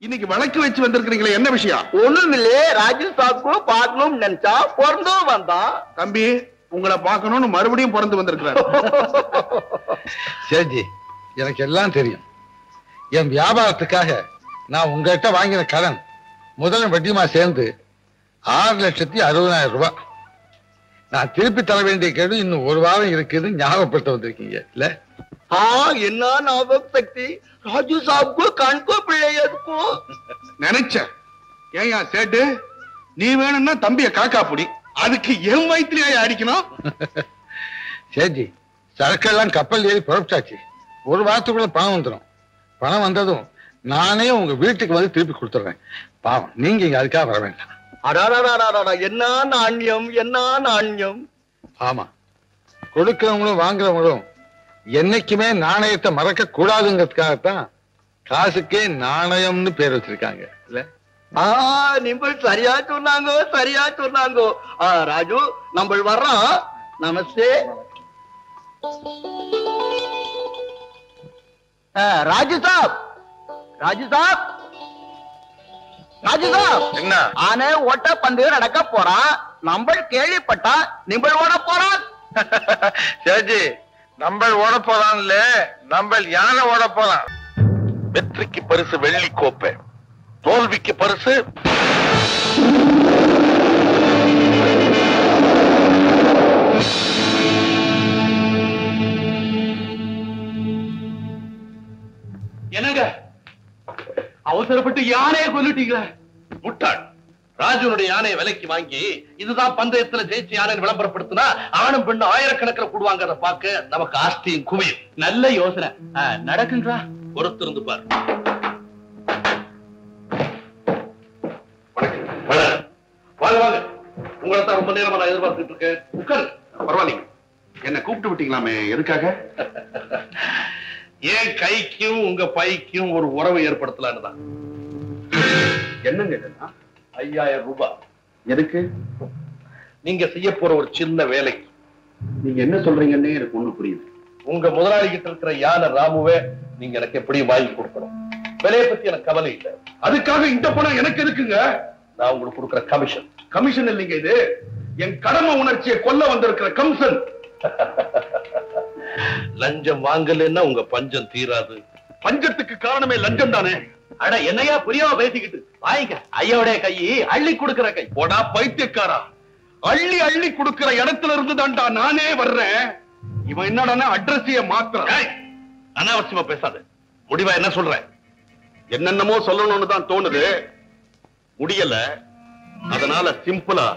இன்னைக்கு வழக்கு வச்சு வந்திருக்கீங்களே, என்ன விஷயம்? ஒண்ணும் இல்லையே, ராஜு சாக்கு பார்க்கணும்னு நினைச்சா பிறந்தும் வந்தான். தம்பி, உங்களை பார்க்கணும்னு மறுபடியும் பிறந்து வந்திருக்கிறார். சேஜி, எனக்கு எல்லாம் தெரியும். என் வியாபாரத்துக்காக நான் உங்ககிட்ட வாங்கின கடன் முதலும் வட்டியுமா சேர்ந்து 6,60,000 ரூபாய். நான் திருப்பி தர வேண்டிய கேடு இன்னும் ஒரு வாரம் இருக்குதுன்னு ஞாபகப்படுத்த வந்திருக்கீங்க இல்ல? என்ன ஞாபக சக்தி! ராஜு சாப்க்கு கண்கோ பிள்ளையதுக்கோ நினைச்சேன். ஏயா சேட்டு, நீ வேணும்னா தம்பிய காக்கா புடி, அதுக்கு என் வயிற்றுலயே அடிக்கணும். சேஜி, சரக்கெல்லாம் கப்பல் ஏறி புறப்பட்டாச்சு. ஒரு வாரத்துக்குள்ள பணம் வந்துடும். பணம் வந்ததும் நானே உங்க வீட்டுக்கு வந்து திருப்பி கொடுத்துட்றேன். பாவம், நீங்க இங்க அதுக்காக வர வேண்டாம். என்ன நாண்யம், என்ன நாண்யம்! ஆமா, கொடுக்கிறவங்களும் வாங்குறவங்களும் என்னைக்குமே நாணயத்தை மறக்க கூடாதுங்கிறதுக்காகத்தான் காசுக்கே நாணயம்னு பேர் வச்சிருக்காங்க இல்ல? நீங்கள் சரியா சொன்னாங்க, சரியா சொன்னாங்க. ராஜு, நம்ம வர்றோம். நமஸ்தே. ராஜு சாப், ராஜு சாப், ராஜு சாப், என்ன? ஆனே ஓட்ட பந்தயம் நடக்க போறான். நம்ம கேள்விப்பட்டா நீங்கள் ஓட போறான். சேஜி, நம்ம ஓட போறான்ல, நம்ம யானை ஓட போறான். வெற்றிக்கு பரிசு வெள்ளி கோப்பை, தோல்விக்கு பரிசு என்னங்க அவசரப்பட்டு யானையை கொல்லிட்டீங்களா? முட்டாள். ராஜுனுடைய யானையை விலைக்கு வாங்கி இதுதான் பந்தயத்துல ஜெயிச்சு யானை விளம்பரப்படுத்தினா ஆணும் பெண்ணு ஆயிரக்கணக்கில் கூடுவாங்க. அதை பார்க்க நமக்கு ஆஸ்தியும் குவியும். நல்ல யோசனை. நடக்குங்களா? பொறுத்திருந்து பாரு. வாங்க வாங்க, உங்களை தான் ரொம்ப நேரமா நான் எதிர்பார்த்துட்டு இருக்கேன். உட்காரு. பரவாயில்லைங்க, என்ன கூப்பிட்டு விட்டீங்களாமே, எதுக்காக? ஏன் கைக்கும் உங்க பைக்கும் ஒரு உறவை ஏற்படுத்தலான்னு தான். என்னங்க இதெல்லாம்? 5000 ரூபாய். எதுக்கு? நீங்க செய்ய போற ஒரு சின்ன வேலை. நீங்க என்ன சொல்றீங்கன்னே எனக்கு ஒண்ணு புரியுது. உங்க முதலாளி கிட்ட இருக்கிற யானை ராமுவே நீங்க எனக்கு எப்படியும் வாங்கி கொடுக்கணும். விலையை பத்தி எனக்கு கவலை இல்லை. அதுக்காக இந்த பணம் எனக்கு எதுக்குங்க? நான் உங்களுக்கு கொடுக்குற கமிஷன். கமிஷன் இல்லைங்க, இது என் கடமை உணர்ச்சியை கொல்ல வந்திருக்கிற கம்சன். லஞ்சம் வாங்கலன்னா உங்க பஞ்சம் தீராது. பஞ்சத்துக்கு காரணமே லஞ்சம் தானே. அட, என்னையா புரியாம பேசிக்கிட்டு வாங்க. ஐயோடைய கை அள்ளி கொடுக்கிற கை. போடா பைத்தியக்காரா, அள்ளி அள்ளி கொடுக்கிற இடத்துல இருந்து தான்டா நானே வர்றேன். இவன் என்னடா அட்ரஸைய மாத்துறான். அனாவசியமா பேசாத. முடிவா என்ன சொல்றேன்? என்னென்னமோ சொல்லணும்னு தான் தோணுது, முடியல. அதனால சிம்பிளா